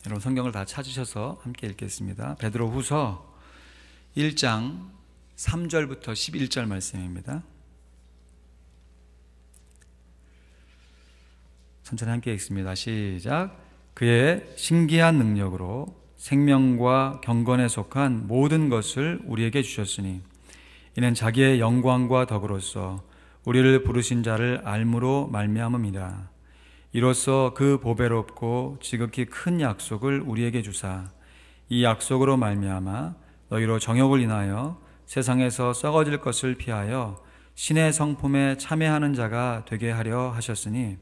여러분 성경을 다 찾으셔서 함께 읽겠습니다. 베드로후서 1장 3절부터 11절 말씀입니다. 천천히 함께 읽습니다. 시작. 그의 신기한 능력으로 생명과 경건에 속한 모든 것을 우리에게 주셨으니 이는 자기의 영광과 덕으로서 우리를 부르신 자를 알므로 말미암음이라. 이로써 그 보배롭고 지극히 큰 약속을 우리에게 주사 이 약속으로 말미암아 너희로 정욕을 인하여 세상에서 썩어질 것을 피하여 신의 성품에 참여하는 자가 되게 하려 하셨으니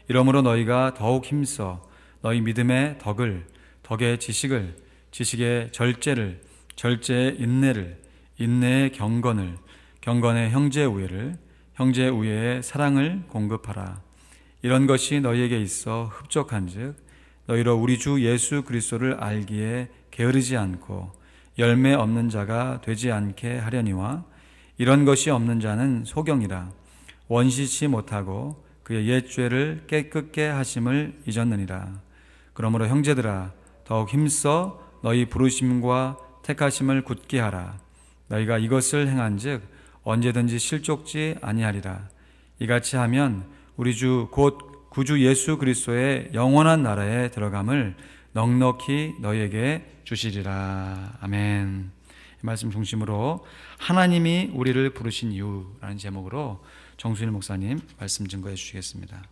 이러므로 너희가 더욱 힘써 너희 믿음의 덕을, 덕의 지식을, 지식의 절제를, 절제의 인내를, 인내의 경건을, 경건의 형제 우애를, 형제 우애의 사랑을 공급하라. 이런 것이 너희에게 있어 흡족한즉 너희로 우리 주 예수 그리스도를 알기에 게으르지 않고 열매 없는 자가 되지 않게 하려니와 이런 것이 없는 자는 소경이라. 원시치 못하고 그의 옛 죄를 깨끗게 하심을 잊었느니라. 그러므로 형제들아 더욱 힘써 너희 부르심과 택하심을 굳게 하라. 너희가 이것을 행한즉 언제든지 실족지 아니하리라. 이같이 하면 우리 주 곧 구주 예수 그리스도의 영원한 나라에 들어감을 넉넉히 너희에게 주시리라. 아멘. 이 말씀 중심으로 하나님이 우리를 부르신 이유라는 제목으로 정순일 목사님 말씀 증거해 주시겠습니다.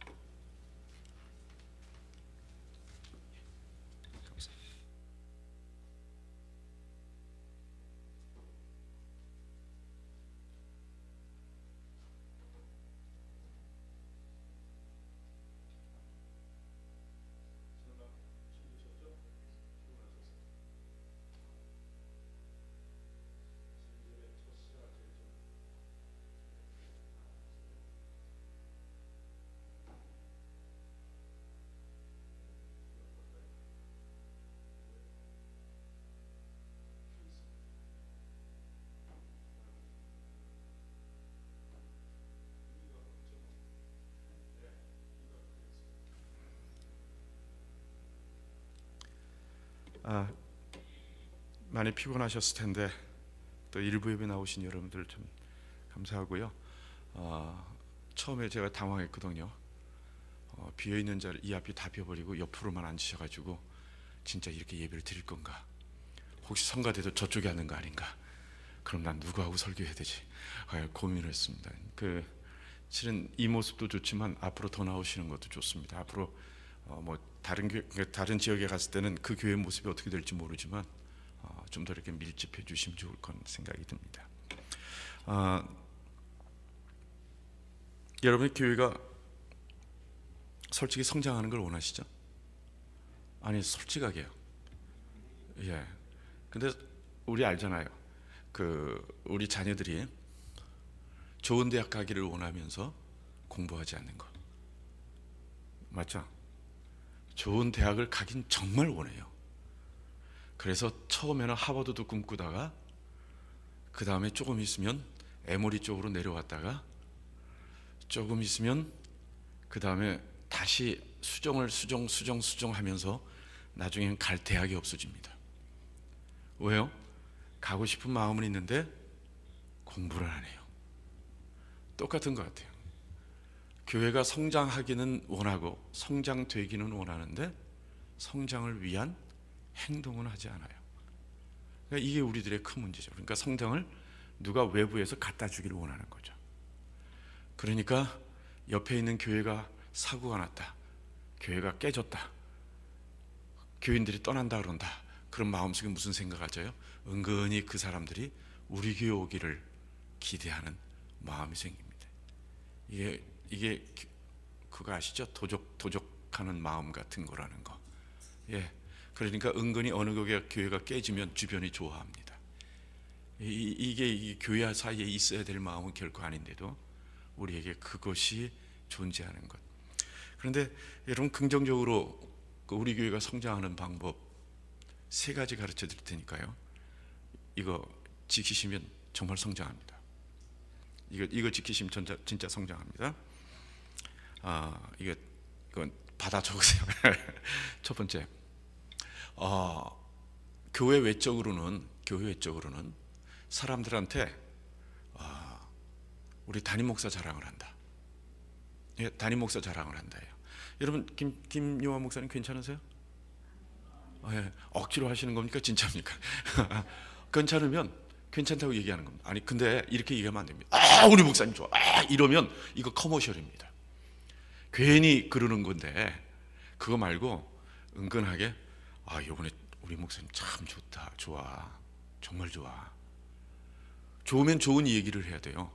많이 피곤하셨을 텐데 또 일부 예배 나오신 여러분들 좀 감사하고요. 처음에 제가 당황했거든요. 비어있는 자리 이 앞이 다 비어버리고 옆으로만 앉으셔가지고 진짜 이렇게 예배를 드릴 건가, 혹시 성가대도 저쪽에 앉는 거 아닌가, 그럼 난 누구하고 설교해야 되지, 고민을 했습니다. 실은 이 모습도 좋지만 앞으로 더 나오시는 것도 좋습니다. 앞으로 다른 지역에 갔을 때는 그 교회 모습이 어떻게 될지 모르지만 좀 더 이렇게 밀집해 주시면 좋을 건 생각이 듭니다. 여러분의 교회가 솔직히 성장하는 걸 원하시죠? 아니, 솔직하게요. 예. 근데 우리 알잖아요. 우리 자녀들이 좋은 대학 가기를 원하면서 공부하지 않는 거 맞죠? 좋은 대학을 가긴 정말 원해요. 그래서 처음에는 하버드도 꿈꾸다가 그 다음에 조금 있으면 에모리 쪽으로 내려왔다가 조금 있으면 그 다음에 다시 수정하면서 나중엔 갈 대학이 없어집니다. 왜요? 가고 싶은 마음은 있는데 공부를 안 해요. 똑같은 것 같아요. 교회가 성장하기는 원하고 성장되기는 원하는데 성장을 위한 행동은 하지 않아요. 그러니까 이게 우리들의 큰 문제죠. 그러니까 성장을 누가 외부에서 갖다 주기를 원하는 거죠. 그러니까 옆에 있는 교회가 사고가 났다, 교회가 깨졌다, 교인들이 떠난다 그런다, 그런 마음속에 무슨 생각을 가져요? 은근히 그 사람들이 우리 교회 오기를 기대하는 마음이 생깁니다. 이게 그거 아시죠? 도적하는 마음 같은 거라는 거. 예. 그러니까 은근히 어느 교회가 깨지면 주변이 좋아합니다. 이게 교회 사이에 있어야 될 마음은 결코 아닌데도 우리에게 그것이 존재하는 것. 그런데 여러분, 긍정적으로 우리 교회가 성장하는 방법 3가지 가르쳐 드릴 테니까요. 이거 지키시면 정말 성장합니다. 이거 지키시면 진짜 성장합니다. 이건 받아 적으세요. 첫 번째, 교회 외적으로는 사람들한테 우리 담임 목사 자랑을 한다. 예, 담임 목사 자랑을 한다요. 여러분 김요한 목사님 괜찮으세요? 예, 억지로 하시는 겁니까? 진짜입니까? 괜찮으면 괜찮다고 얘기하는 겁니다. 아니 근데 이렇게 얘기하면 안 됩니다. 우리 목사님 좋아. 이러면 이거 커머셜입니다. 괜히 그러는 건데 그거 말고 은근하게 이번에 우리 목사님 참 좋다. 좋아. 정말 좋아. 좋으면 좋은 얘기를 해야 돼요.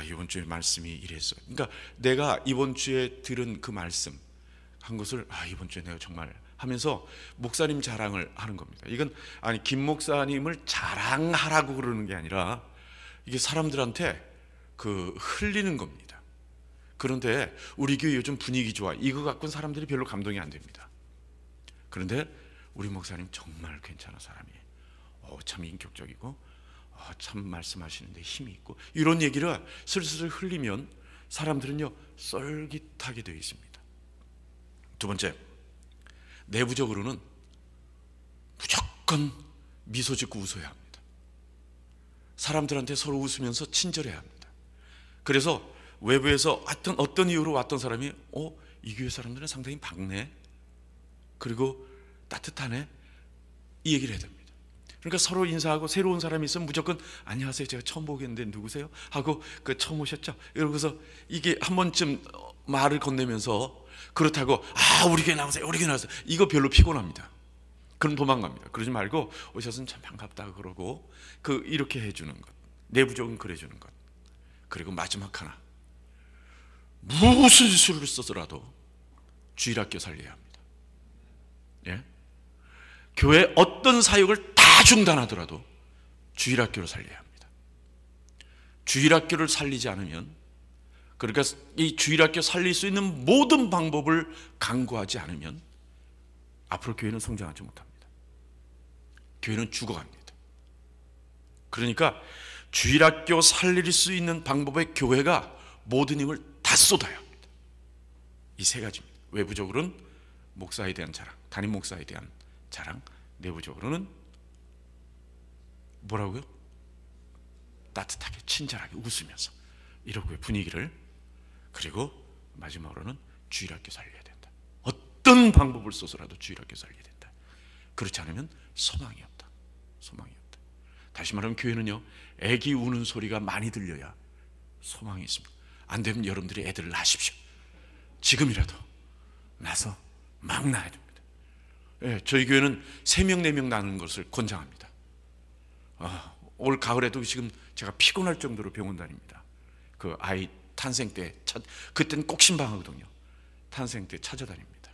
이번 주에 말씀이 이랬어. 그러니까 내가 이번 주에 들은 그 말씀 한 것을 이번 주에 내가 정말 하면서 목사님 자랑을 하는 겁니다. 이건 김 목사님을 자랑하라고 그러는 게 아니라 이게 사람들한테 흘리는 겁니다. 그런데 우리 교회 요즘 분위기 좋아. 이거 갖고는 사람들이 별로 감동이 안 됩니다. 그런데 우리 목사님 정말 괜찮은 사람이에요. 참 인격적이고 참 말씀하시는데 힘이 있고 이런 얘기를 슬슬 흘리면 사람들은요 쏠깃하게 되어 있습니다. 두 번째, 내부적으로는 무조건 미소 짓고 웃어야 합니다. 사람들한테 서로 웃으면서 친절해야 합니다. 그래서 외부에서 어떤 이유로 왔던 사람이 이 교회 사람들은 상당히 밝네, 그리고 따뜻하네, 이 얘기를 해야 됩니다. 그러니까 서로 인사하고 새로운 사람이 있으면 무조건 안녕하세요, 제가 처음 보겠는데 누구세요? 하고 처음 오셨죠? 이러고서 이게 한 번쯤 말을 건네면서 그렇다고 우리 교회 나오세요, 우리 교회 나오세요, 이거 별로 피곤합니다. 그럼 도망갑니다. 그러지 말고 오셨으면 참 반갑다 그러고 이렇게 해주는 것, 내부적인 그래주는 것. 그리고 마지막 하나, 무슨 수를 써서라도 주일학교 살려야 합니다. 예? 교회 어떤 사역을 다 중단하더라도 주일학교를 살려야 합니다. 주일학교를 살리지 않으면, 그러니까 이 주일학교 살릴 수 있는 모든 방법을 강구하지 않으면 앞으로 교회는 성장하지 못합니다. 교회는 죽어갑니다. 그러니까 주일학교 살릴 수 있는 방법에 교회가 모든 힘을 다 쏟아야 합니다. 이 세 가지입니다. 외부적으로는 목사에 대한 자랑, 담임 목사에 대한 자랑, 내부적으로는 뭐라고요? 따뜻하게 친절하게 웃으면서 이렇게 분위기를, 그리고 마지막으로는 주일학교 살려야 된다. 어떤 방법을 써서라도 주일학교 살려야 된다. 그렇지 않으면 소망이 없다. 소망이 없다. 다시 말하면 교회는요, 애기 우는 소리가 많이 들려야 소망이 있습니다. 안 되면 여러분들이 애들을 낳으십시오. 지금이라도 나서 막 낳아야 됩니다. 예, 저희 교회는 3명, 4명 낳는 것을 권장합니다. 올 가을에도 지금 제가 피곤할 정도로 병원 다닙니다. 아이 탄생 때 그때는 꼭 신방하거든요. 탄생 때 찾아다닙니다.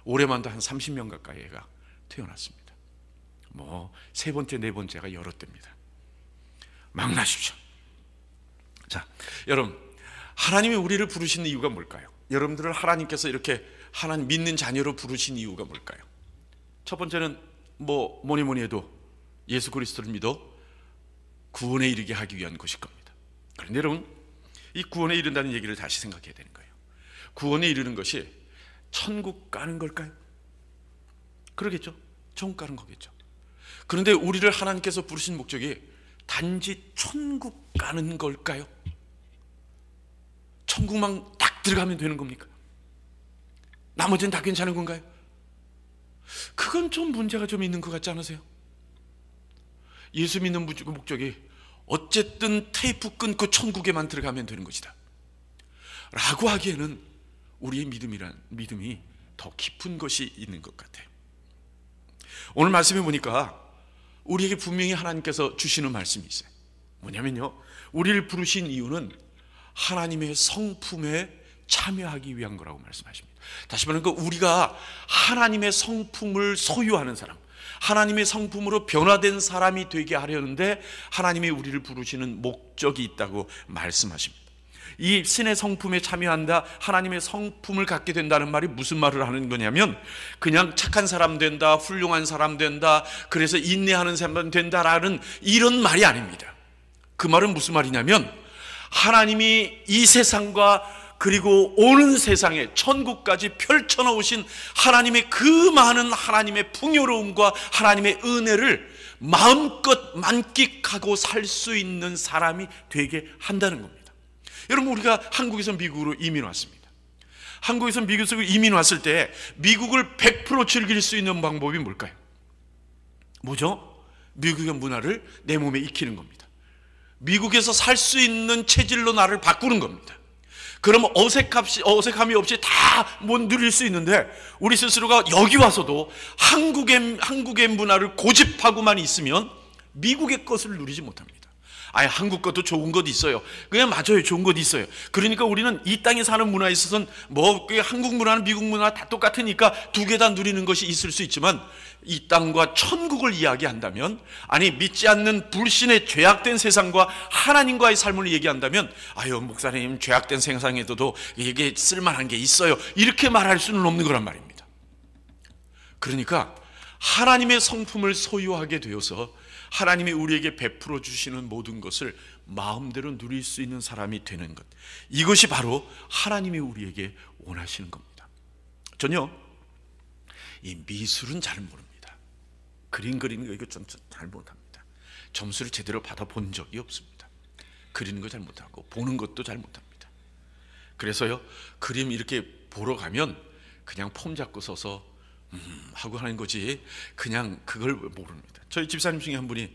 올해만도 한 30명 가까이 애가 태어났습니다. 세 번째, 네 번째가 여러 대입니다. 막 나십시오. 자, 여러분, 하나님이 우리를 부르시는 이유가 뭘까요? 여러분들을 하나님께서 이렇게 하나님 믿는 자녀로 부르신 이유가 뭘까요? 첫 번째는 뭐니 해도 예수 그리스도를 믿어 구원에 이르게 하기 위한 것일 겁니다. 그런데 여러분, 이 구원에 이른다는 얘기를 다시 생각해야 되는 거예요. 구원에 이르는 것이 천국 가는 걸까요? 그러겠죠. 천국 가는 거겠죠. 그런데 우리를 하나님께서 부르신 목적이 단지 천국 가는 걸까요? 천국만 딱 들어가면 되는 겁니까? 나머지는 다 괜찮은 건가요? 그건 좀 문제가 좀 있는 것 같지 않으세요? 예수 믿는 목적이 어쨌든 테이프 끊고 천국에만 들어가면 되는 것이다 라고 하기에는 우리의 믿음이 더 깊은 것이 있는 것 같아요. 오늘 말씀해 보니까 우리에게 분명히 하나님께서 주시는 말씀이 있어요. 뭐냐면요, 우리를 부르신 이유는 하나님의 성품에 참여하기 위한 거라고 말씀하십니다. 다시 말하면 우리가 하나님의 성품을 소유하는 사람, 하나님의 성품으로 변화된 사람이 되게 하려는데 하나님이 우리를 부르시는 목적이 있다고 말씀하십니다. 이 신의 성품에 참여한다, 하나님의 성품을 갖게 된다는 말이 무슨 말을 하는 거냐면 그냥 착한 사람 된다, 훌륭한 사람 된다, 그래서 인내하는 사람 된다라는 이런 말이 아닙니다. 그 말은 무슨 말이냐면 하나님이 이 세상과 그리고 오는 세상에 천국까지 펼쳐놓으신 하나님의 그 많은 하나님의 풍요로움과 하나님의 은혜를 마음껏 만끽하고 살 수 있는 사람이 되게 한다는 겁니다. 여러분, 우리가 한국에서 미국으로 이민 왔습니다. 한국에서 미국으로 이민 왔을 때 미국을 100% 즐길 수 있는 방법이 뭘까요? 뭐죠? 미국의 문화를 내 몸에 익히는 겁니다. 미국에서 살 수 있는 체질로 나를 바꾸는 겁니다. 그러면 어색함이 없이 다 못 누릴 수 있는데, 우리 스스로가 여기 와서도 한국의 문화를 고집하고만 있으면 미국의 것을 누리지 못합니다. 아예 한국 것도 좋은 것 있어요. 그냥 맞아요, 좋은 것 있어요. 그러니까 우리는 이 땅에 사는 문화에 있어서는 뭐 한국 문화는 미국 문화 다 똑같으니까 두 개 다 누리는 것이 있을 수 있지만, 이 땅과 천국을 이야기한다면, 아니 믿지 않는 불신의 죄악된 세상과 하나님과의 삶을 얘기한다면, 아유 목사님 죄악된 세상에도 이게 쓸만한 게 있어요, 이렇게 말할 수는 없는 거란 말입니다. 그러니까 하나님의 성품을 소유하게 되어서 하나님이 우리에게 베풀어 주시는 모든 것을 마음대로 누릴 수 있는 사람이 되는 것, 이것이 바로 하나님이 우리에게 원하시는 겁니다. 전요 이 미술은 잘 모릅니다. 그림 그리는 거 이거 좀 잘 못합니다. 점수를 제대로 받아본 적이 없습니다. 그리는 거 잘 못하고 보는 것도 잘 못합니다. 그래서요, 그림 이렇게 보러 가면 그냥 폼 잡고 서서 하고 하는 거지 그냥 그걸 모릅니다. 저희 집사님 중에 한 분이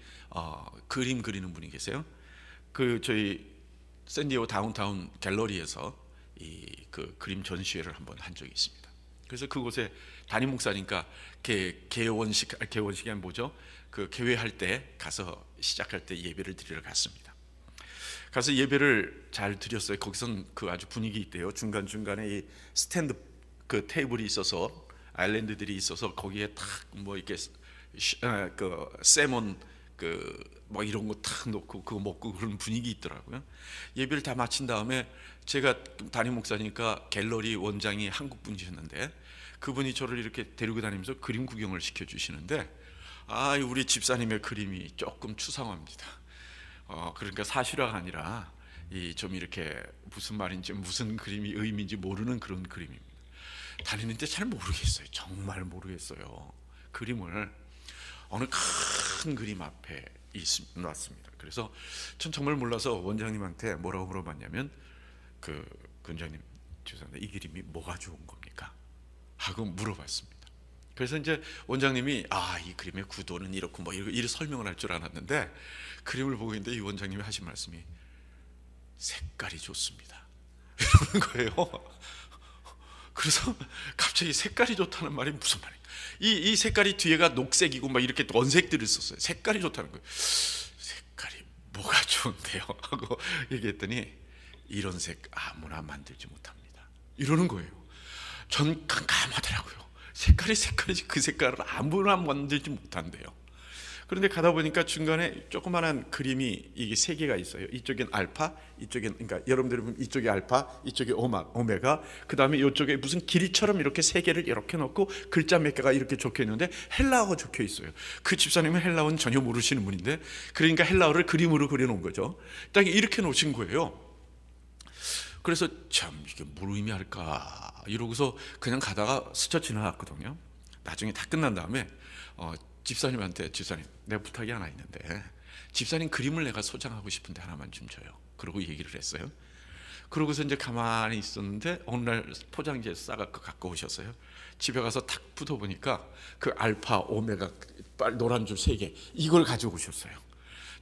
그림 그리는 분이 계세요. 그 저희 샌디에고 다운타운 갤러리에서 그 그림 전시회를 한번 한 적이 있습니다. 그래서 그곳에 담임 목사니까 개원식이 뭐죠? 그 개회할 때 가서 시작할 때 예배를 드리러 갔습니다. 가서 예배를 잘 드렸어요. 거기선 그 아주 분위기 있대요. 중간 중간에 이 스탠드 그 테이블이 있어서, 아일랜드들이 있어서 거기에 탁 뭐 이렇게 그 세몬 그 뭐 이런 거 탁 놓고 그거 먹고 그런 분위기 있더라고요. 예배를 다 마친 다음에 제가 담임 목사니까 갤러리 원장이 한국 분이셨는데, 그분이 저를 이렇게 데리고 다니면서 그림 구경을 시켜주시는데, 우리 집사님의 그림이 조금 추상화입니다. 그러니까 사실화가 아니라 좀 이렇게 무슨 말인지 무슨 그림이 의미인지 모르는 그런 그림입니다. 다니는데 잘 모르겠어요. 정말 모르겠어요. 그림을 어느 큰 그림 앞에 놨습니다. 그래서 전 정말 몰라서 원장님한테 뭐라고 물어봤냐면, 그 원장님 죄송한데 이 그림이 뭐가 좋은 겁니까? 하고 물어봤습니다. 그래서 이제 원장님이 이 그림의 구도는 이렇고 뭐 이렇게 설명을 할 줄 알았는데, 그림을 보고 있는데 이 원장님이 하신 말씀이 색깔이 좋습니다 이러는 거예요. 그래서 갑자기 색깔이 좋다는 말이 무슨 말인가? 이 색깔이 뒤에가 녹색이고 막 이렇게 원색들을 썼어요. 색깔이 좋다는 거예요. 색깔이 뭐가 좋은데요? 하고 얘기했더니 이런 색 아무나 만들지 못합니다 이러는 거예요. 전 깜깜하더라고요. 색깔이지 그 색깔을 아무나 만들지 못한대요. 그런데 가다 보니까 중간에 조그만한 그림이 이게 세 개가 있어요. 이쪽엔 알파, 그러니까 여러분들이 보면 이쪽에 알파, 이쪽에 오메가, 그 다음에 이쪽에 무슨 길이처럼 이렇게 세 개를 이렇게 넣고 글자 몇 개가 이렇게 적혀 있는데 헬라어가 적혀 있어요. 그 집사님은 헬라어는 전혀 모르시는 분인데, 그러니까 헬라어를 그림으로 그려놓은 거죠. 딱 이렇게 놓으신 거예요. 그래서 참 이게 뭘 의미할까 이러고서 그냥 가다가 스쳐 지나갔거든요. 나중에 다 끝난 다음에 집사님한테, 집사님 내가 부탁이 하나 있는데 집사님 그림을 내가 소장하고 싶은데 하나만 좀 줘요. 그러고 얘기를 했어요. 그러고서 이제 가만히 있었는데 어느 날 포장지에 싸갖고 갖고 오셨어요. 집에 가서 탁 붙어보니까 그 알파, 오메가, 노란 줄 3개 이걸 가지고 오셨어요.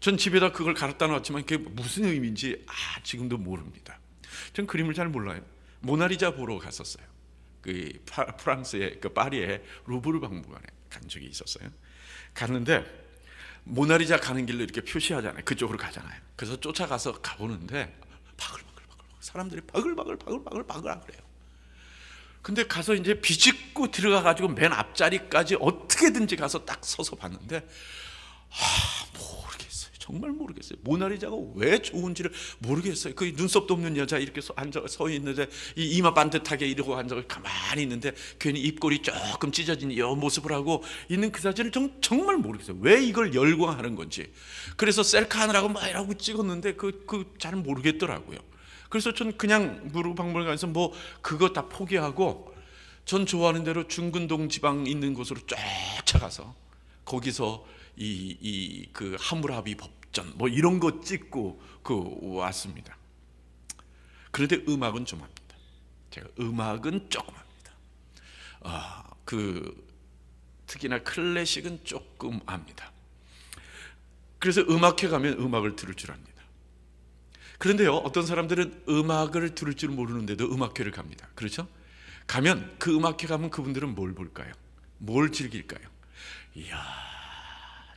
전 집에다 그걸 갖다 놨지만 그게 무슨 의미인지 지금도 모릅니다. 전 그림을 잘 몰라요. 모나리자 보러 갔었어요. 그 프랑스의 그 파리의 루브르 박물관에 간 적이 있었어요. 갔는데 모나리자 가는 길로 이렇게 표시하잖아요. 그쪽으로 가잖아요. 그래서 쫓아가서 가보는데 사람들이 바글바글 그래요. 근데 가서 이제 비집고 들어가가지고 맨 앞자리까지 어떻게든지 가서 딱 서서 봤는데 모르겠어요. 정말 모르겠어요. 모나리자가 왜 좋은지를 모르겠어요. 그 눈썹도 없는 여자 이렇게 서 있는데 이 이마 반듯하게 이러고 앉아 가만히 있는데 괜히 입꼬리 조금 찢어진 이 모습을 하고 있는 그 사진을 정말 모르겠어요. 왜 이걸 열광하는 건지. 그래서 셀카 하느라고 막 이러고 찍었는데 그 잘 모르겠더라고요. 그래서 전 그냥 무릎박물관에서 뭐 그거 다 포기하고 전 좋아하는 대로 중근동 지방 있는 곳으로 쫓아가서 거기서 그 하무라비 법전 뭐 이런 거 찍고 왔습니다. 그런데 음악은 좀 합니다. 제가 음악은 조금 합니다. 특히나 클래식은 조금 압니다. 그래서 음악회 가면 음악을 들을 줄 압니다. 그런데요, 어떤 사람들은 음악을 들을 줄 모르는데도 음악회를 갑니다. 그렇죠? 가면 그 음악회 가면 그분들은 뭘 볼까요? 뭘 즐길까요? 이야,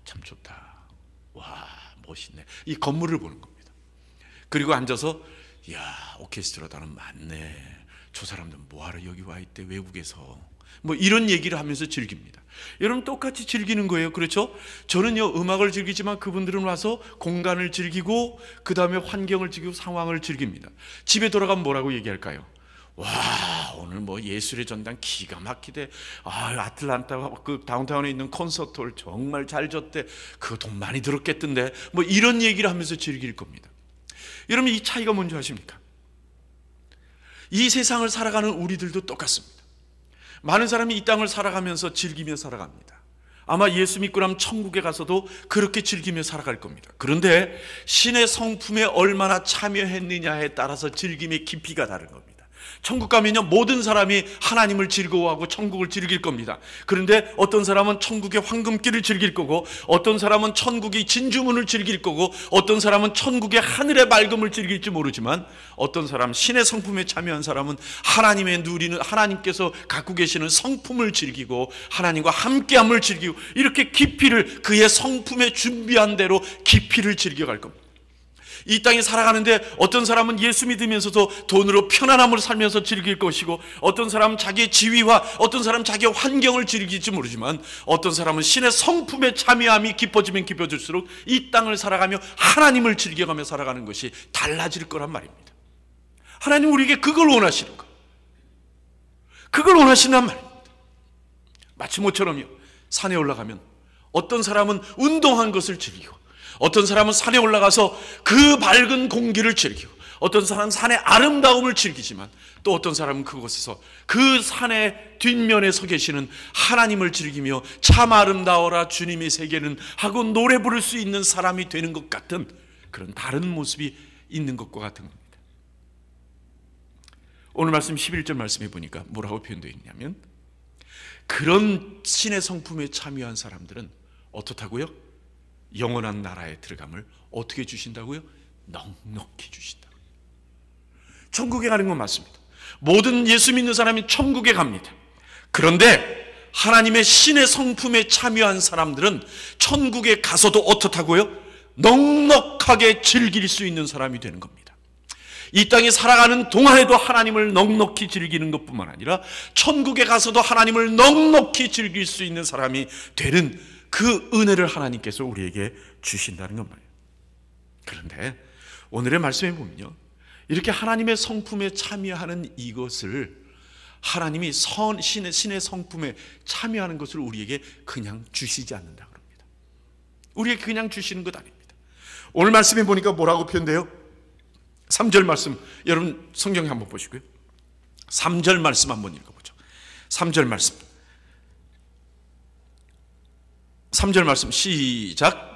참 좋다. 와, 멋있네. 이 건물을 보는 겁니다. 그리고 앉아서 이야, 오케스트라단은 많네. 저 사람들 뭐하러 여기 와 있대, 외국에서. 뭐 이런 얘기를 하면서 즐깁니다. 여러분 똑같이 즐기는 거예요. 그렇죠? 저는요 음악을 즐기지만 그분들은 와서 공간을 즐기고 그 다음에 환경을 즐기고 상황을 즐깁니다. 집에 돌아가면 뭐라고 얘기할까요? 와, 오늘 뭐 예술의 전당 기가 막히대. 아틀란타 그 다운타운에 있는 콘서트홀 정말 잘 줬대. 그거 돈 많이 들었겠던데. 뭐 이런 얘기를 하면서 즐길 겁니다. 여러분 이 차이가 뭔지 아십니까? 이 세상을 살아가는 우리들도 똑같습니다. 많은 사람이 이 땅을 살아가면서 즐기며 살아갑니다. 아마 예수 믿고 나면 천국에 가서도 그렇게 즐기며 살아갈 겁니다. 그런데 신의 성품에 얼마나 참여했느냐에 따라서 즐김의 깊이가 다른 겁니다. 천국 가면요 모든 사람이 하나님을 즐거워하고 천국을 즐길 겁니다. 그런데 어떤 사람은 천국의 황금길을 즐길 거고, 어떤 사람은 천국의 진주문을 즐길 거고, 어떤 사람은 천국의 하늘의 맑음을 즐길지 모르지만, 어떤 사람 신의 성품에 참여한 사람은 하나님의 누리는, 하나님께서 갖고 계시는 성품을 즐기고 하나님과 함께함을 즐기고, 이렇게 깊이를, 그의 성품에 준비한 대로 깊이를 즐겨갈 겁니다. 이 땅에 살아가는데 어떤 사람은 예수 믿으면서도 돈으로 편안함을 살면서 즐길 것이고, 어떤 사람은 자기의 지위와 어떤 사람은 자기의 환경을 즐길지 모르지만, 어떤 사람은 신의 성품에 참여함이 깊어지면 깊어질수록 이 땅을 살아가며 하나님을 즐겨가며 살아가는 것이 달라질 거란 말입니다. 하나님 우리에게 그걸 원하시는 거, 그걸 원하신단 말입니다. 마치 모처럼요 산에 올라가면 어떤 사람은 운동한 것을 즐기고, 어떤 사람은 산에 올라가서 그 밝은 공기를 즐기고, 어떤 사람은 산의 아름다움을 즐기지만, 또 어떤 사람은 그곳에서 그 산의 뒷면에 서 계시는 하나님을 즐기며 참 아름다워라 주님의 세계는 하고 노래 부를 수 있는 사람이 되는 것 같은 그런 다른 모습이 있는 것과 같은 겁니다. 오늘 말씀 11절 말씀해 보니까 뭐라고 표현되어 있냐면, 그런 신의 성품에 참여한 사람들은 어떻다고요? 영원한 나라에 들어감을 어떻게 주신다고요? 넉넉히 주신다. 천국에 가는 건 맞습니다. 모든 예수 믿는 사람이 천국에 갑니다. 그런데 하나님의 신의 성품에 참여한 사람들은 천국에 가서도 어떻다고요? 넉넉하게 즐길 수 있는 사람이 되는 겁니다. 이 땅에 살아가는 동안에도 하나님을 넉넉히 즐기는 것뿐만 아니라 천국에 가서도 하나님을 넉넉히 즐길 수 있는 사람이 되는 그 은혜를 하나님께서 우리에게 주신다는 것 말이에요. 그런데 오늘의 말씀에 보면요, 이렇게 하나님의 성품에 참여하는 이것을 하나님이 신의 성품에 참여하는 것을 우리에게 그냥 주시지 않는다 그럽니다. 우리에게 그냥 주시는 것 아닙니다. 오늘 말씀에 보니까 뭐라고 표현돼요? 3절 말씀, 여러분 성경에 한번 보시고요, 3절 말씀 한번 읽어보죠. 3절 말씀, 3절 말씀 시작.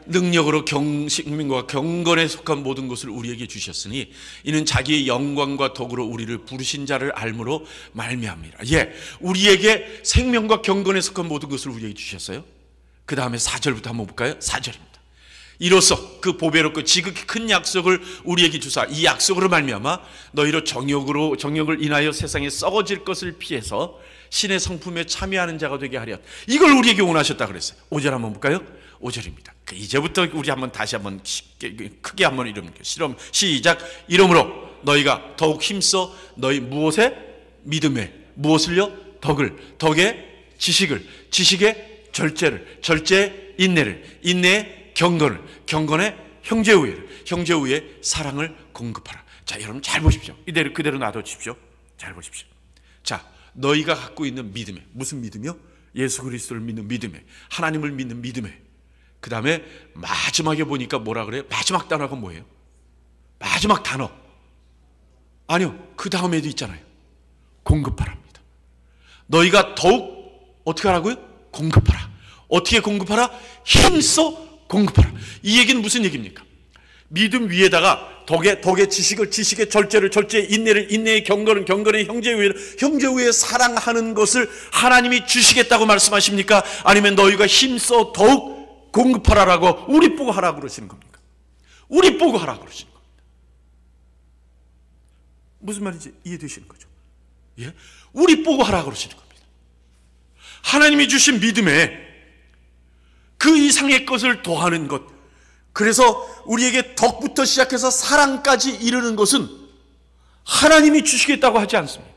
능력으로 식민과 경건에 속한 모든 것을 우리에게 주셨으니 이는 자기의 영광과 덕으로 우리를 부르신 자를 알므로 말미암이라. 우리에게 생명과 경건에 속한 모든 것을 우리에게 주셨어요. 그 다음에 4절부터 한번 볼까요? 4절입니다. 이로써 그 보배롭고 지극히 큰 약속을 우리에게 주사 이 약속으로 말미암아 너희로 정욕을 인하여 세상에 썩어질 것을 피해서 신의 성품에 참여하는 자가 되게 하려, 이걸 우리에게 원하셨다 그랬어요. 5절 한번 볼까요? 5절입니다. 이제부터 우리 다시 한번 크게 한번 읽어볼게요. 시작. 이러므로 너희가 더욱 힘써 너희 무엇에? 믿음에. 무엇을요? 덕에 지식을, 지식에 절제를, 절제에 인내를, 인내에 경건에 형제우에 사랑을 공급하라. 자, 여러분 잘 보십시오. 이대로 그대로 놔두십시오. 잘 보십시오. 자, 너희가 갖고 있는 믿음에, 무슨 믿음이요? 예수 그리스도를 믿는 믿음에, 하나님을 믿는 믿음에. 그 다음에 마지막에 보니까 뭐라 그래요? 마지막 단어가 뭐예요? 마지막 단어. 아니요, 그 다음에도 있잖아요. 공급하랍니다. 너희가 더욱 어떻게 하라고요? 공급하라. 어떻게 공급하라? 힘써 공급하라. 이 얘기는 무슨 얘기입니까? 믿음 위에다가 덕의 지식의 절제를 절제에, 인내의 경건은 경건의, 형제 우애 사랑하는 것을 하나님이 주시겠다고 말씀하십니까? 아니면 너희가 힘써 더욱 공급하라라고 우리 보고 하라고 그러시는 겁니까? 우리 보고 하라고 그러시는 겁니다. 무슨 말인지 이해되시는 거죠? 예? 우리 보고 하라고 그러시는 겁니다. 하나님이 주신 믿음에 그 이상의 것을 더하는 것, 그래서 우리에게 덕부터 시작해서 사랑까지 이르는 것은 하나님이 주시겠다고 하지 않습니다.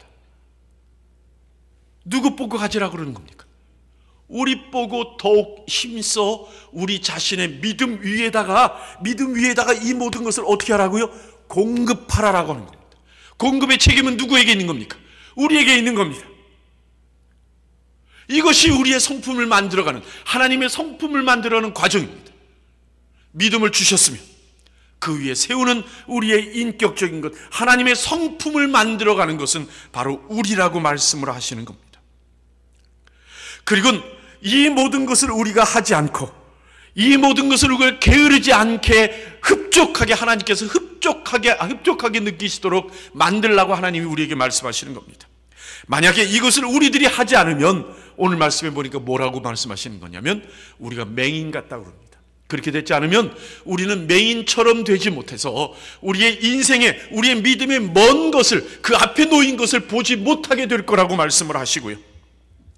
누구 보고 가지라고 그러는 겁니까? 우리 보고 더욱 힘써 우리 자신의 믿음 위에다가 이 모든 것을 어떻게 하라고요? 공급하라라고 하는 겁니다. 공급의 책임은 누구에게 있는 겁니까? 우리에게 있는 겁니다. 이것이 우리의 성품을 만들어가는, 하나님의 성품을 만들어가는 과정입니다. 믿음을 주셨으면 그 위에 세우는 우리의 인격적인 것, 하나님의 성품을 만들어가는 것은 바로 우리라고 말씀을 하시는 겁니다. 그리고 이 모든 것을 우리가 하지 않고, 이 모든 것을 우리가 게으르지 않게 흡족하게, 하나님께서 흡족하게 느끼시도록 만들라고 하나님이 우리에게 말씀하시는 겁니다. 만약에 이것을 우리들이 하지 않으면, 오늘 말씀해 보니까 뭐라고 말씀하시는 거냐면, 우리가 맹인 같다고 그럽니다. 그렇게 되지 않으면 우리는 맹인처럼 되지 못해서 우리의 인생에, 우리의 믿음의 먼 것을, 그 앞에 놓인 것을 보지 못하게 될 거라고 말씀을 하시고요.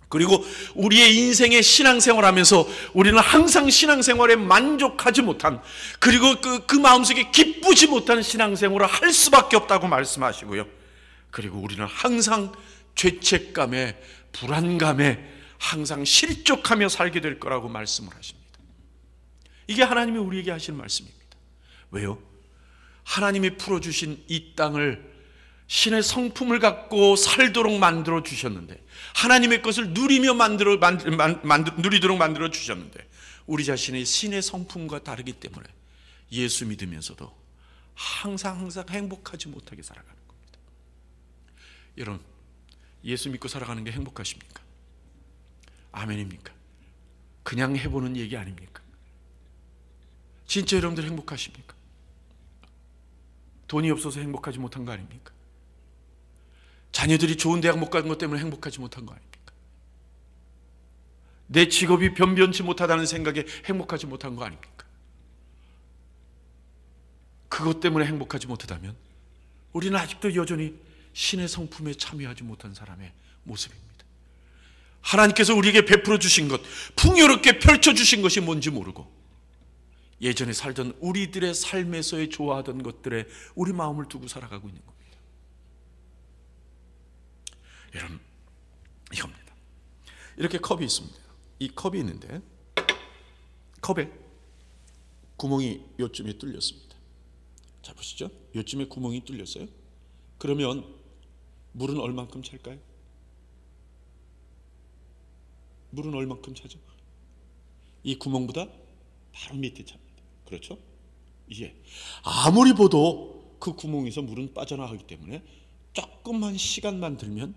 그리고 우리의 인생의 신앙생활하면서 우리는 항상 신앙생활에 만족하지 못한, 그리고 그 마음속에 기쁘지 못한 신앙생활을 할 수밖에 없다고 말씀하시고요. 그리고 우리는 항상 죄책감에, 불안감에 항상 실족하며 살게 될 거라고 말씀을 하십니다. 이게 하나님이 우리에게 하시는 말씀입니다. 왜요? 하나님이 풀어주신 이 땅을 신의 성품을 갖고 살도록 만들어 주셨는데, 하나님의 것을 누리도록 만들어 주셨는데, 우리 자신의 신의 성품과 다르기 때문에 예수 믿으면서도 항상 행복하지 못하게 살아가는 겁니다. 여러분, 예수 믿고 살아가는 게 행복하십니까? 아멘입니까? 그냥 해보는 얘기 아닙니까? 진짜 여러분들 행복하십니까? 돈이 없어서 행복하지 못한 거 아닙니까? 자녀들이 좋은 대학 못 간 것 때문에 행복하지 못한 거 아닙니까? 내 직업이 변변치 못하다는 생각에 행복하지 못한 거 아닙니까? 그것 때문에 행복하지 못하다면 우리는 아직도 여전히 신의 성품에 참여하지 못한 사람의 모습입니다. 하나님께서 우리에게 베풀어 주신 것, 풍요롭게 펼쳐 주신 것이 뭔지 모르고 예전에 살던 우리들의 삶에서의 좋아하던 것들에 우리 마음을 두고 살아가고 있는 겁니다. 여러분, 이겁니다. 이렇게 컵이 있습니다. 이 컵이 있는데 컵에 구멍이 요쯤에 뚫렸습니다. 자, 보시죠. 요쯤에 구멍이 뚫렸어요. 그러면 물은 얼만큼 찰까요? 물은 얼만큼 차죠? 이 구멍보다 바로 밑에 찹니다. 그렇죠? 예. 아무리 봐도 그 구멍에서 물은 빠져나가기 때문에 조금만 시간만 들면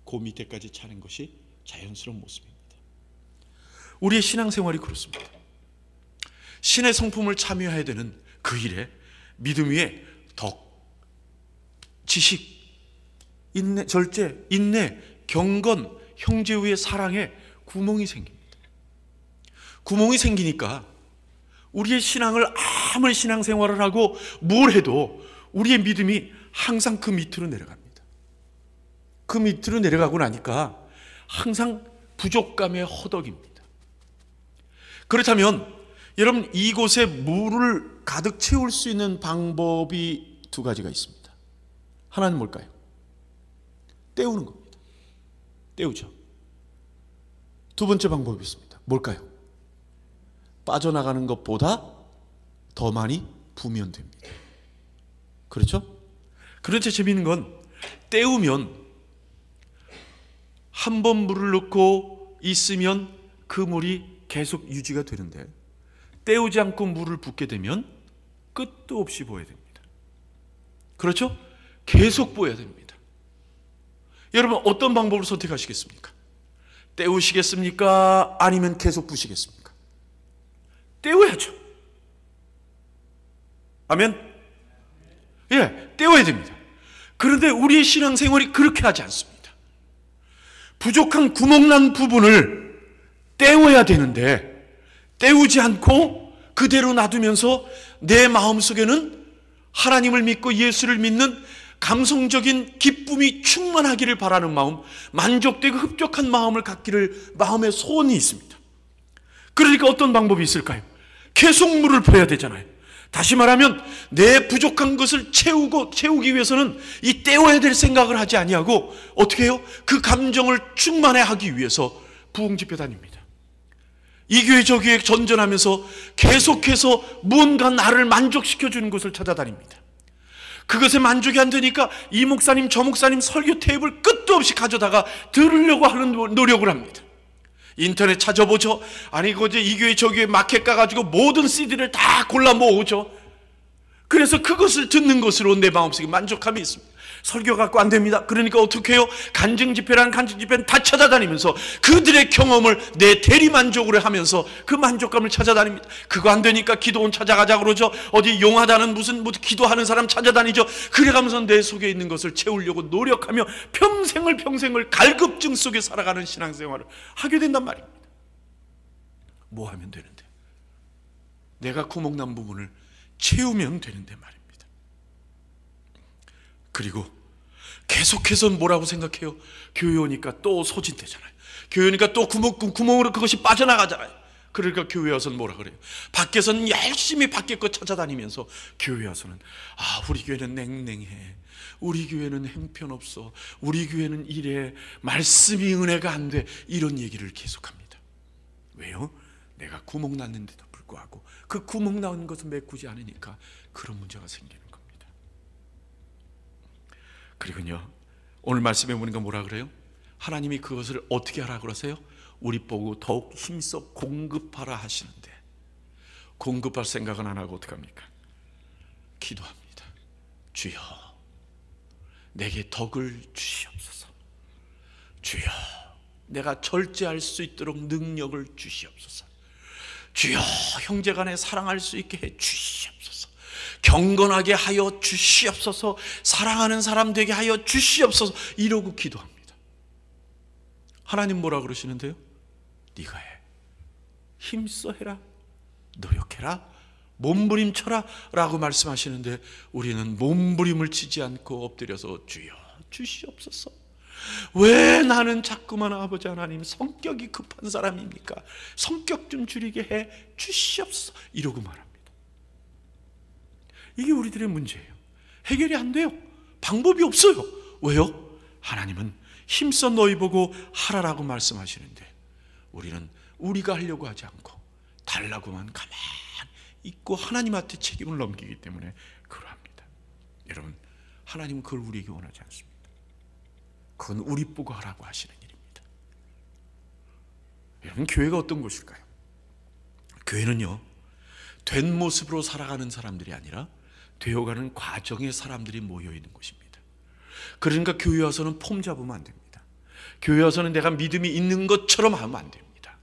그 밑에까지 차는 것이 자연스러운 모습입니다. 우리의 신앙생활이 그렇습니다. 신의 성품을 참여해야 되는 그 일에 믿음 위에 덕, 지식, 인내, 절제, 인내, 경건, 형제 위의 사랑에 구멍이 생깁니다. 구멍이 생기니까 우리의 신앙을, 아무리 신앙생활을 하고 뭘 해도 우리의 믿음이 항상 그 밑으로 내려갑니다. 그 밑으로 내려가고 나니까 항상 부족감에 허덕입니다. 그렇다면 여러분, 이곳에 물을 가득 채울 수 있는 방법이 두 가지가 있습니다. 하나는 뭘까요? 때우는 겁니다. 때우죠. 두 번째 방법이 있습니다. 뭘까요? 빠져나가는 것보다 더 많이 부으면 됩니다. 그렇죠? 그런데 재미있는 건 때우면 한 번 물을 넣고 있으면 그 물이 계속 유지가 되는데, 때우지 않고 물을 붓게 되면 끝도 없이 부어야 됩니다. 그렇죠? 계속 보여야 됩니다. 여러분 어떤 방법을 선택하시겠습니까? 때우시겠습니까? 아니면 계속 부시겠습니까? 때워야죠. 아멘? 예, 때워야 됩니다. 그런데 우리의 신앙생활이 그렇게 하지 않습니다. 부족한 구멍난 부분을 때워야 되는데 때우지 않고 그대로 놔두면서 내 마음속에는 하나님을 믿고 예수를 믿는 감성적인 기쁨이 충만하기를 바라는 마음, 만족되고 흡족한 마음을 갖기를 마음의 소원이 있습니다. 그러니까 어떤 방법이 있을까요? 계속 물을 부어야 되잖아요. 다시 말하면 내 부족한 것을 채우기 위해서는 이 때워야 될 생각을 하지 아니하고 어떻게 해요? 그 감정을 충만해 하기 위해서 부흥집회 다닙니다. 이 교회 저 교회 전전하면서 계속해서 무언가 나를 만족시켜주는 것을 찾아다닙니다. 그것에 만족이 안 되니까 이 목사님 저 목사님 설교 테이프를 끝도 없이 가져다가 들으려고 하는 노력을 합니다. 인터넷 찾아보죠. 아니 그제 이 교회 저 교회 마켓 가가지고 모든 CD를 다 골라 모으죠. 그래서 그것을 듣는 것으로 내 마음속에 만족함이 있습니다. 설교 갖고 안 됩니다. 그러니까 어떻게 해요? 간증집회란 간증집회는 다 찾아다니면서 그들의 경험을 내 대리만족으로 하면서 그 만족감을 찾아다닙니다. 그거 안 되니까 기도원 찾아가자 그러죠. 어디 용하다는 무슨 기도하는 사람 찾아다니죠. 그래가면서 내 속에 있는 것을 채우려고 노력하며 평생을 갈급증 속에 살아가는 신앙생활을 하게 된단 말입니다. 뭐 하면 되는데? 내가 구멍난 부분을 채우면 되는데 말입니다. 그리고 계속해서 뭐라고 생각해요? 교회 오니까 또 소진되잖아요. 교회 오니까 또 구멍으로 그것이 빠져나가잖아요. 그러니까 교회 와서는 뭐라 그래요? 밖에서는 열심히 밖에 거 찾아다니면서 교회 와서는 우리 교회는 냉랭해. 우리 교회는 형편없어. 우리 교회는 이래. 말씀이 은혜가 안 돼. 이런 얘기를 계속합니다. 왜요? 내가 구멍 났는데도 불구하고 그 구멍 나는 것을 메꾸지 않으니까 그런 문제가 생기는 겁니다. 그리고요, 오늘 말씀해 보니까 뭐라 그래요? 하나님이 그것을 어떻게 하라 그러세요? 우리 보고 더욱 힘써 공급하라 하시는데 공급할 생각은 안 하고 어떡합니까? 기도합니다. 주여 내게 덕을 주시옵소서. 주여 내가 절제할 수 있도록 능력을 주시옵소서. 주여 형제간에 사랑할 수 있게 해 주시옵소서. 경건하게 하여 주시옵소서. 사랑하는 사람 되게 하여 주시옵소서. 이러고 기도합니다. 하나님 뭐라 그러시는데요? 네가 해. 힘써 해라. 노력해라. 몸부림쳐라 라고 말씀하시는데 우리는 몸부림을 치지 않고 엎드려서 주여 주시옵소서. 왜 나는 자꾸만 아버지 하나님 성격이 급한 사람입니까? 성격 좀 줄이게 해 주시옵소서. 이러고 말합니다. 이게 우리들의 문제예요. 해결이 안 돼요. 방법이 없어요. 왜요? 하나님은 힘써 너희 보고 하라라고 말씀하시는데 우리는 우리가 하려고 하지 않고 달라고만 가만히 있고 하나님한테 책임을 넘기기 때문에 그러합니다. 여러분, 하나님은 그걸 우리에게 원하지 않습니다. 그건 우리 보고 하라고 하시는 일입니다. 여러분, 교회가 어떤 곳일까요? 교회는요, 된 모습으로 살아가는 사람들이 아니라 되어가는 과정의 사람들이 모여있는 곳입니다. 그러니까 교회 와서는 폼 잡으면 안 됩니다. 교회 와서는 내가 믿음이 있는 것처럼 하면 안 됩니다.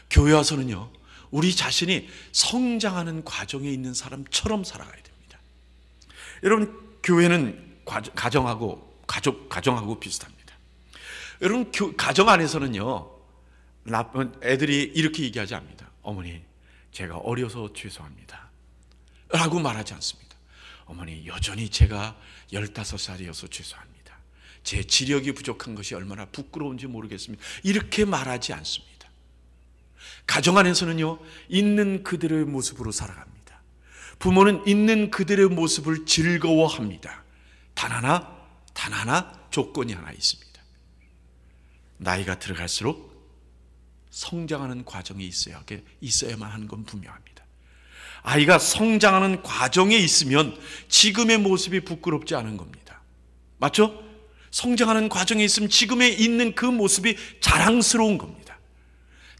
교회 와서는요, 우리 자신이 성장하는 과정에 있는 사람처럼 살아가야 됩니다. 여러분, 교회는 가정하고 비슷합니다. 여러분, 가정 안에서는요, 애들이 이렇게 얘기하지 않습니다. 어머니, 제가 어려서 죄송합니다 라고 말하지 않습니다. 어머니, 여전히 제가 15살이어서 죄송합니다. 제 지력이 부족한 것이 얼마나 부끄러운지 모르겠습니다. 이렇게 말하지 않습니다. 가정 안에서는요, 있는 그들의 모습으로 살아갑니다. 부모는 있는 그들의 모습을 즐거워합니다. 단 하나 조건이 하나 있습니다. 나이가 들어갈수록 성장하는 과정이 있어야만 하는 건 분명합니다. 아이가 성장하는 과정에 있으면 지금의 모습이 부끄럽지 않은 겁니다. 맞죠? 성장하는 과정에 있으면 지금에 있는 그 모습이 자랑스러운 겁니다.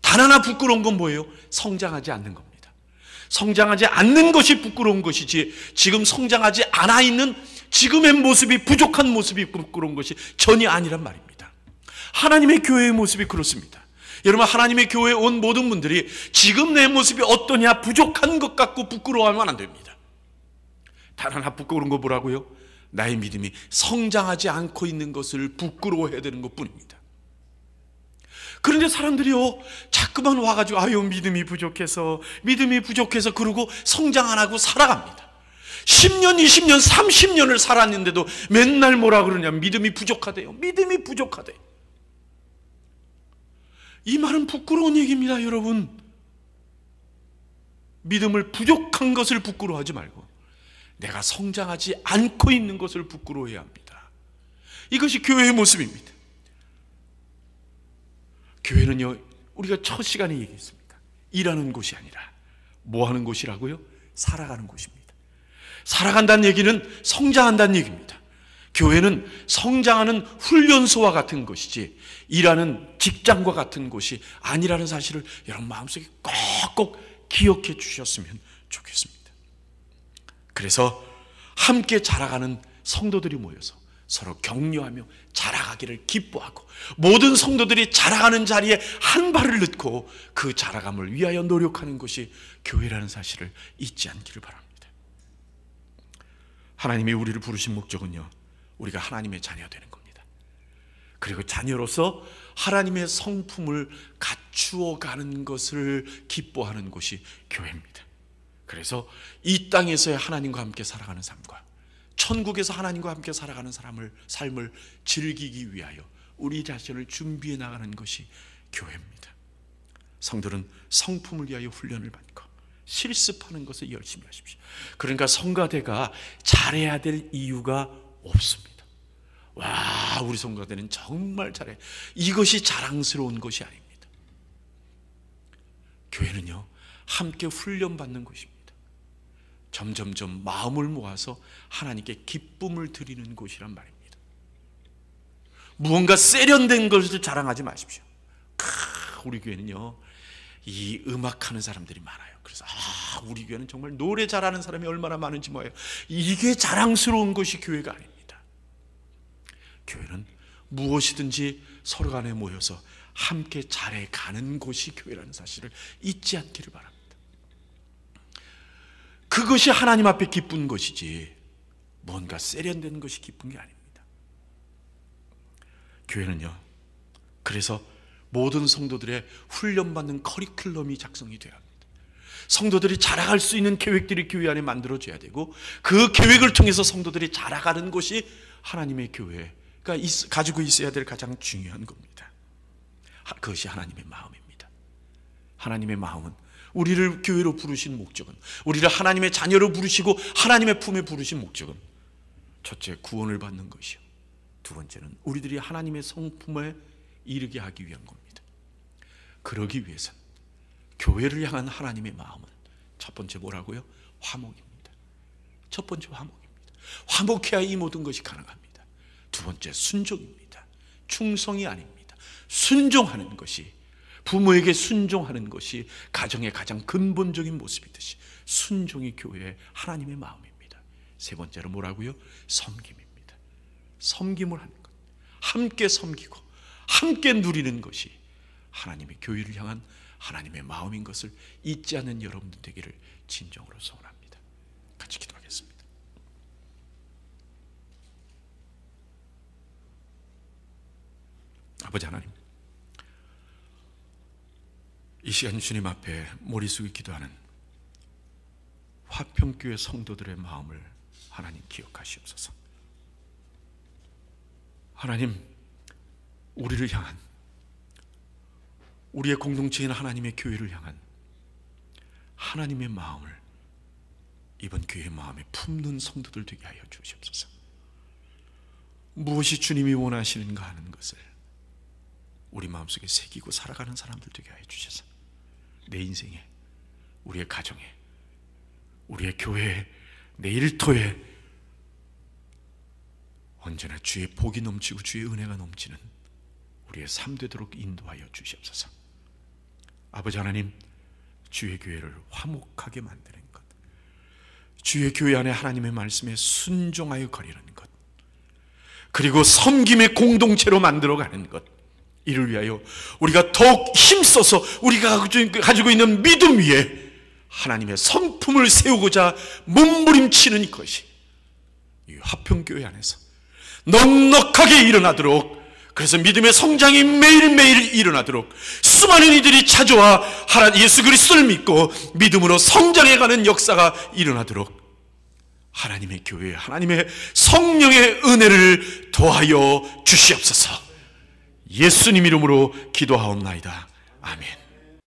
단 하나 부끄러운 건 뭐예요? 성장하지 않는 겁니다. 성장하지 않는 것이 부끄러운 것이지 지금 성장하지 않아 있는 지금의 모습이 부족한 모습이 부끄러운 것이 전혀 아니란 말입니다. 하나님의 교회의 모습이 그렇습니다. 여러분, 하나님의 교회에 온 모든 분들이 지금 내 모습이 어떠냐, 부족한 것 같고 부끄러워하면 안 됩니다. 단 하나 부끄러운 거 뭐라고요? 나의 믿음이 성장하지 않고 있는 것을 부끄러워해야 되는 것 뿐입니다. 그런데 사람들이요, 자꾸만 와가지고 아유 믿음이 부족해서 그러고 성장 안 하고 살아갑니다. 10년, 20년, 30년을 살았는데도 맨날 뭐라 그러냐면 믿음이 부족하대요. 믿음이 부족하대. 이 말은 부끄러운 얘기입니다, 여러분. 믿음을 부족한 것을 부끄러워하지 말고 내가 성장하지 않고 있는 것을 부끄러워해야 합니다. 이것이 교회의 모습입니다. 교회는요, 우리가 첫 시간에 얘기했습니까? 일하는 곳이 아니라 뭐 하는 곳이라고요? 살아가는 곳입니다. 살아간다는 얘기는 성장한다는 얘기입니다. 교회는 성장하는 훈련소와 같은 것이지 일하는 직장과 같은 곳이 아니라는 사실을 여러분 마음속에 꼭꼭 기억해 주셨으면 좋겠습니다. 그래서 함께 자라가는 성도들이 모여서 서로 격려하며 자라가기를 기뻐하고 모든 성도들이 자라가는 자리에 한 발을 넣고 그 자라감을 위하여 노력하는 것이 교회라는 사실을 잊지 않기를 바랍니다. 하나님이 우리를 부르신 목적은요, 우리가 하나님의 자녀가 되는 겁니다. 그리고 자녀로서 하나님의 성품을 갖추어 가는 것을 기뻐하는 것이 교회입니다. 그래서 이 땅에서의 하나님과 함께 살아가는 삶과 천국에서 하나님과 함께 살아가는 삶을 즐기기 위하여 우리 자신을 준비해 나가는 것이 교회입니다. 성도는 성품을 위하여 훈련을 받고 실습하는 것을 열심히 하십시오. 그러니까 성가대가 잘해야 될 이유가 없습니다. 와, 우리 성가대는 정말 잘해. 이것이 자랑스러운 것이 아닙니다. 교회는요, 함께 훈련받는 곳입니다. 점점점 마음을 모아서 하나님께 기쁨을 드리는 곳이란 말입니다. 무언가 세련된 것을 자랑하지 마십시오. 우리 교회는요, 이 음악하는 사람들이 많아요. 그래서 우리 교회는 정말 노래 잘하는 사람이 얼마나 많은지 뭐예요. 이게 자랑스러운 것이 교회가 아닙니다. 교회는 무엇이든지 서로 간에 모여서 함께 잘해가는 곳이 교회라는 사실을 잊지 않기를 바랍니다. 그것이 하나님 앞에 기쁜 것이지 뭔가 세련된 것이 기쁜 게 아닙니다. 교회는요, 그래서 모든 성도들의 훈련받는 커리큘럼이 작성이 돼야 합니다. 성도들이 자라갈 수 있는 계획들이 교회 안에 만들어져야 되고 그 계획을 통해서 성도들이 자라가는 것이 하나님의 교회가 가지고 있어야 될 가장 중요한 겁니다. 그것이 하나님의 마음입니다. 하나님의 마음은 우리를 교회로 부르신 목적은, 우리를 하나님의 자녀로 부르시고 하나님의 품에 부르신 목적은 첫째, 구원을 받는 것이요, 두 번째는 우리들이 하나님의 성품에 이르게 하기 위한 겁니다. 그러기 위해서는 교회를 향한 하나님의 마음은 첫 번째 뭐라고요? 화목입니다. 첫 번째 화목입니다. 화목해야 이 모든 것이 가능합니다. 두 번째 순종입니다. 충성이 아닙니다. 순종하는 것이, 부모에게 순종하는 것이 가정의 가장 근본적인 모습이듯이 순종이 교회의 하나님의 마음입니다. 세 번째로 뭐라고요? 섬김입니다. 섬김을 하는 것, 함께 섬기고 함께 누리는 것이 하나님의 교회를 향한 하나님의 마음인 것을 잊지 않는 여러분들 되기를 진정으로 소원합니다. 같이 기도하겠습니다. 아버지 하나님, 이 시간 주님 앞에 머리 숙여 기도하는 화평교회 성도들의 마음을 하나님 기억하시옵소서. 하나님, 우리를 향한, 우리의 공동체인 하나님의 교회를 향한 하나님의 마음을 이번 교회의 마음에 품는 성도들 되게 하여 주시옵소서. 무엇이 주님이 원하시는가 하는 것을 우리 마음속에 새기고 살아가는 사람들 되게 하여 주셔서 내 인생에, 우리의 가정에, 우리의 교회에, 내 일터에 언제나 주의 복이 넘치고 주의 은혜가 넘치는 우리의 삶 되도록 인도하여 주시옵소서. 아버지 하나님, 주의 교회를 화목하게 만드는 것, 주의 교회 안에 하나님의 말씀에 순종하여 거리는 것, 그리고 섬김의 공동체로 만들어가는 것, 이를 위하여 우리가 더욱 힘써서 우리가 가지고 있는 믿음 위에 하나님의 성품을 세우고자 몸부림치는 것이 이 화평교회 안에서 넉넉하게 일어나도록, 그래서 믿음의 성장이 매일매일 일어나도록 수많은 이들이 찾아와 예수 그리스도를 믿고 믿음으로 성장해가는 역사가 일어나도록 하나님의 교회, 하나님의 성령의 은혜를 더하여 주시옵소서. 예수님 이름으로 기도하옵나이다. 아멘.